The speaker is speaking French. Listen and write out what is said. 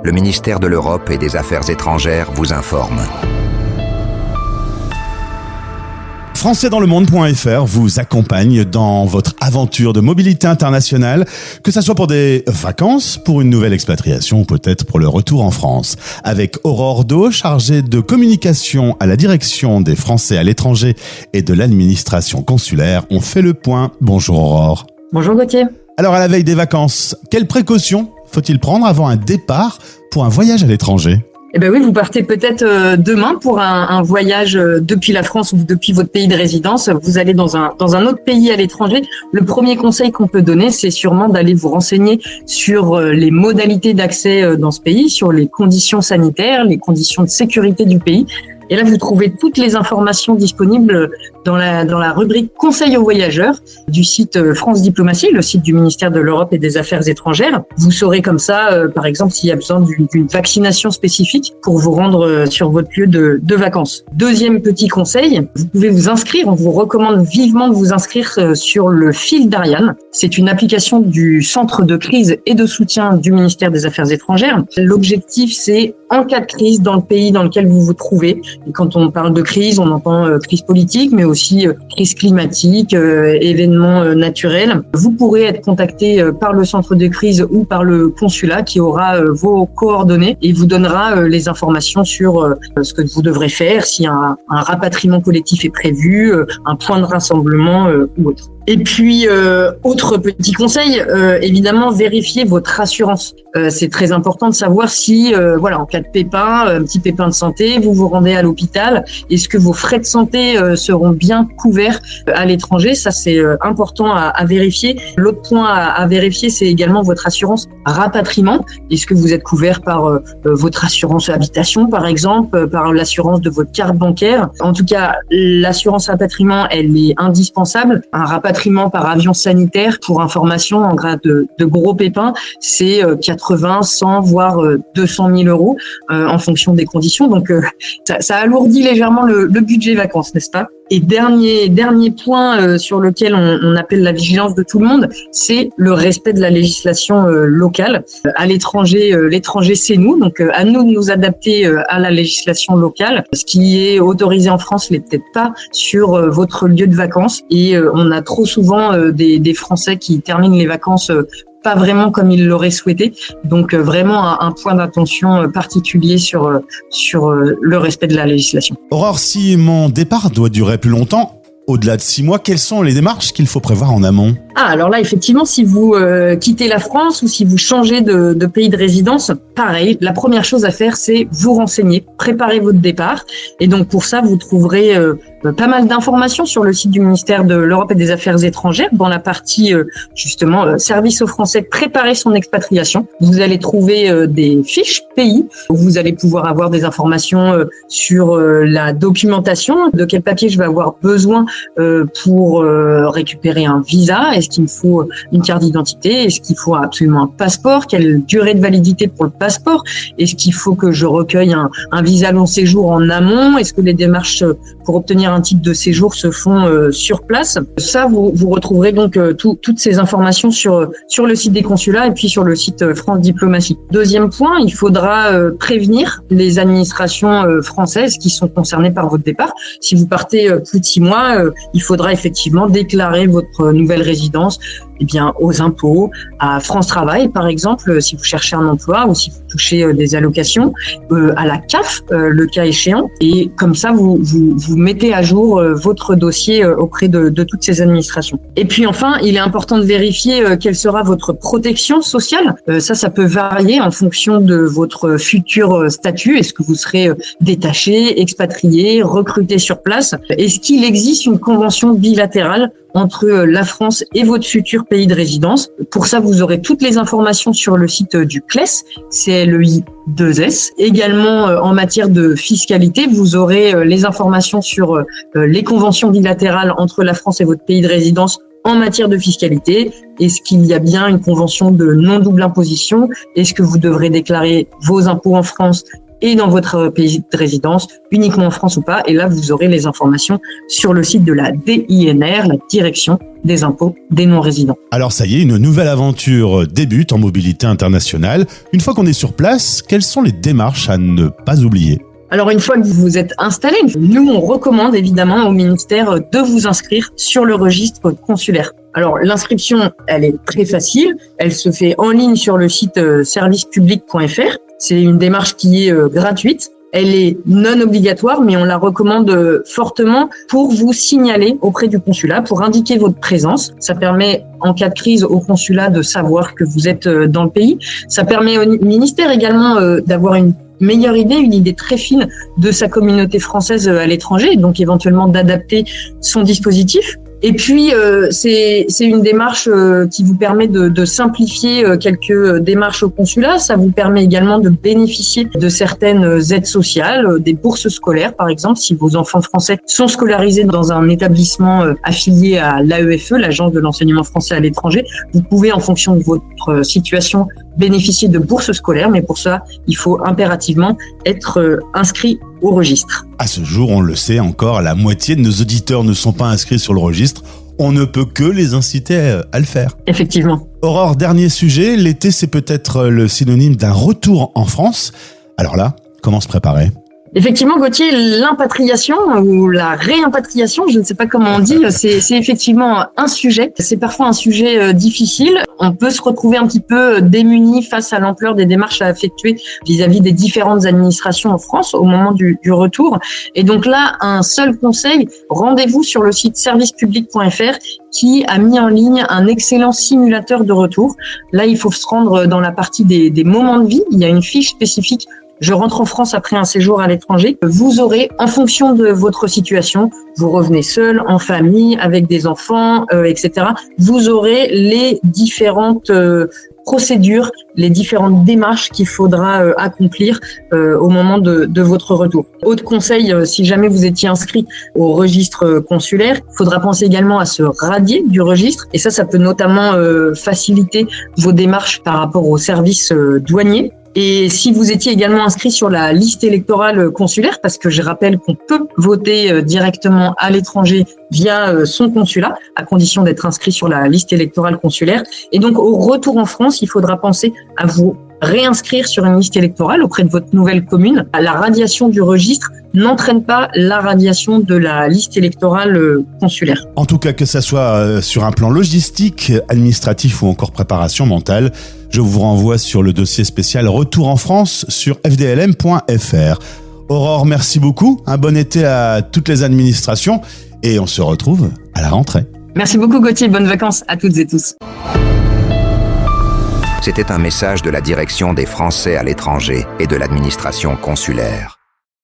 le ministère de l'Europe et des Affaires étrangères vous informe. Françaisdanslemonde.fr vous accompagne dans votre aventure de mobilité internationale, que ça soit pour des vacances, pour une nouvelle expatriation ou peut-être pour le retour en France. Avec Aurore Do, chargée de communication à la direction des Français à l'étranger et de l'administration consulaire, on fait le point. Bonjour Aurore. Bonjour Gauthier. Alors à la veille des vacances, quelles précautions faut-il prendre avant un départ pour un voyage à l'étranger ? Eh ben oui, vous partez peut-être demain pour un voyage depuis la France ou depuis votre pays de résidence. Vous allez dans un autre pays à l'étranger. Le premier conseil qu'on peut donner, c'est sûrement d'aller vous renseigner sur les modalités d'accès dans ce pays, sur les conditions sanitaires, les conditions de sécurité du pays. Et là, vous trouvez toutes les informations disponibles dans la rubrique Conseil aux voyageurs du site France Diplomatie, le site du ministère de l'Europe et des Affaires étrangères. Vous saurez comme ça, par exemple, s'il y a besoin d'une vaccination spécifique pour vous rendre sur votre lieu de vacances. Deuxième petit conseil, vous pouvez vous inscrire. On vous recommande vivement de vous inscrire sur le fil d'Ariane. C'est une application du Centre de crise et de soutien du ministère des Affaires étrangères. L'objectif, c'est en cas de crise dans le pays dans lequel vous vous trouvez. Et quand on parle de crise, on entend crise politique, mais aussi crise climatique, événements naturels. Vous pourrez être contacté par le centre de crise ou par le consulat qui aura vos coordonnées et vous donnera les informations sur ce que vous devrez faire, si un rapatriement collectif est prévu, un point de rassemblement ou autre. Et puis, autre petit conseil, évidemment, vérifiez votre assurance. C'est très important de savoir si, en cas de pépin, un petit pépin de santé, vous vous rendez à l'hôpital, est-ce que vos frais de santé seront bien couverts à l'étranger? Ça, c'est important à vérifier. L'autre point à vérifier, c'est également votre assurance rapatriement. Est-ce que vous êtes couvert par votre assurance habitation, par exemple, par l'assurance de votre carte bancaire? En tout cas, l'assurance rapatriement, elle est indispensable. Un rapatriement par avion sanitaire, pour information, en cas de gros pépins, c'est 80, 100, voire 200 000 euros en fonction des conditions. Donc, ça alourdit légèrement le budget vacances, n'est-ce pas? Et dernier point sur lequel on appelle la vigilance de tout le monde, c'est le respect de la législation locale. À l'étranger, l'étranger c'est nous, donc à nous de nous adapter à la législation locale. Ce qui est autorisé en France l'est peut-être pas sur votre lieu de vacances. Et on a trop souvent des Français qui terminent les vacances pas vraiment comme ils l'auraient souhaité. Donc vraiment un point d'attention particulier sur le respect de la législation. Aurore, si mon départ doit durer plus longtemps, au-delà de 6 mois, quelles sont les démarches qu'il faut prévoir en amont ? Alors là, effectivement, si vous quittez la France ou si vous changez de pays de résidence, pareil, la première chose à faire, c'est vous renseigner, préparer votre départ. Et donc pour ça, vous trouverez pas mal d'informations sur le site du ministère de l'Europe et des Affaires étrangères, dans la partie service aux Français, préparer son expatriation. Vous allez trouver des fiches pays où vous allez pouvoir avoir des informations sur la documentation, de quel papier je vais avoir besoin pour récupérer un visa. Est-ce qu'il me faut une carte d'identité? Est-ce qu'il faut absolument un passeport? Quelle durée de validité pour le passeport? Est-ce qu'il faut que je recueille un visa long séjour en amont? Est-ce que les démarches pour obtenir un titre de séjour se font sur place? Ça, vous retrouverez donc toutes ces informations sur le site des consulats et puis sur le site France Diplomatie. Deuxième point, il faudra prévenir les administrations françaises qui sont concernées par votre départ. Si vous partez plus de 6 mois, il faudra effectivement déclarer votre nouvelle résidence aux impôts, à France Travail par exemple, si vous cherchez un emploi ou si vous touchez des allocations, à la CAF, le cas échéant. Et comme ça, vous mettez à jour votre dossier auprès de toutes ces administrations. Et puis enfin, il est important de vérifier quelle sera votre protection sociale. Ça peut varier en fonction de votre futur statut. Est-ce que vous serez détaché, expatrié, recruté sur place? Est-ce qu'il existe une convention bilatérale entre la France et votre futur pays de résidence? Pour ça, vous aurez toutes les informations sur le site du CLES, CLEI2S. Également, en matière de fiscalité, vous aurez les informations sur les conventions bilatérales entre la France et votre pays de résidence en matière de fiscalité. Est-ce qu'il y a bien une convention de non-double imposition? Est-ce que vous devrez déclarer vos impôts en France et dans votre pays de résidence, uniquement en France ou pas. Et là, vous aurez les informations sur le site de la DINR, la Direction des impôts des non-résidents. Alors ça y est, une nouvelle aventure débute en mobilité internationale. Une fois qu'on est sur place, quelles sont les démarches à ne pas oublier ? Alors une fois que vous vous êtes installé, nous on recommande évidemment au ministère de vous inscrire sur le registre consulaire. Alors l'inscription, elle est très facile, elle se fait en ligne sur le site servicepublic.fr. C'est une démarche qui est gratuite. Elle est non obligatoire, mais on la recommande fortement pour vous signaler auprès du consulat, pour indiquer votre présence. Ça permet, en cas de crise, au consulat de savoir que vous êtes dans le pays. Ça permet au ministère également d'avoir une meilleure idée, une idée très fine de sa communauté française à l'étranger, donc éventuellement d'adapter son dispositif. Et puis, c'est une démarche qui vous permet de simplifier quelques démarches au consulat. Ça vous permet également de bénéficier de certaines aides sociales, des bourses scolaires, par exemple. Si vos enfants français sont scolarisés dans un établissement affilié à l'AEFE, l'Agence de l'enseignement français à l'étranger, vous pouvez, en fonction de votre situation, bénéficier de bourses scolaires. Mais pour ça, il faut impérativement être inscrit au registre. À ce jour, on le sait encore, la moitié de nos auditeurs ne sont pas inscrits sur le registre. On ne peut que les inciter à le faire. Effectivement. Aurore, dernier sujet, l'été c'est peut-être le synonyme d'un retour en France. Alors là, comment se préparer ? Effectivement, Gauthier, l'impatriation ou la réimpatriation, je ne sais pas comment on dit, c'est effectivement un sujet. C'est parfois un sujet difficile. On peut se retrouver un petit peu démuni face à l'ampleur des démarches à effectuer vis-à-vis des différentes administrations en France au moment du retour. Et donc là, un seul conseil, rendez-vous sur le site servicepublic.fr qui a mis en ligne un excellent simulateur de retour. Là, il faut se rendre dans la partie des moments de vie. Il y a une fiche spécifique. Je rentre en France après un séjour à l'étranger. Vous aurez, en fonction de votre situation, vous revenez seul, en famille, avec des enfants, etc. Vous aurez les différentes procédures, les différentes démarches qu'il faudra accomplir au moment de votre retour. Autre conseil, si jamais vous étiez inscrit au registre consulaire, il faudra penser également à se radier du registre. Et ça peut notamment faciliter vos démarches par rapport aux services douaniers. Et si vous étiez également inscrit sur la liste électorale consulaire, parce que je rappelle qu'on peut voter directement à l'étranger via son consulat, à condition d'être inscrit sur la liste électorale consulaire. Et donc, au retour en France, il faudra penser à vous réinscrire sur une liste électorale auprès de votre nouvelle commune. La radiation du registre n'entraîne pas la radiation de la liste électorale consulaire. En tout cas, que ça soit sur un plan logistique, administratif ou encore préparation mentale, je vous renvoie sur le dossier spécial Retour en France sur fdlm.fr. Aurore, merci beaucoup. Un bon été à toutes les administrations et on se retrouve à la rentrée. Merci beaucoup Gauthier, bonnes vacances à toutes et tous. C'était un message de la Direction des Français à l'étranger et de l'administration consulaire.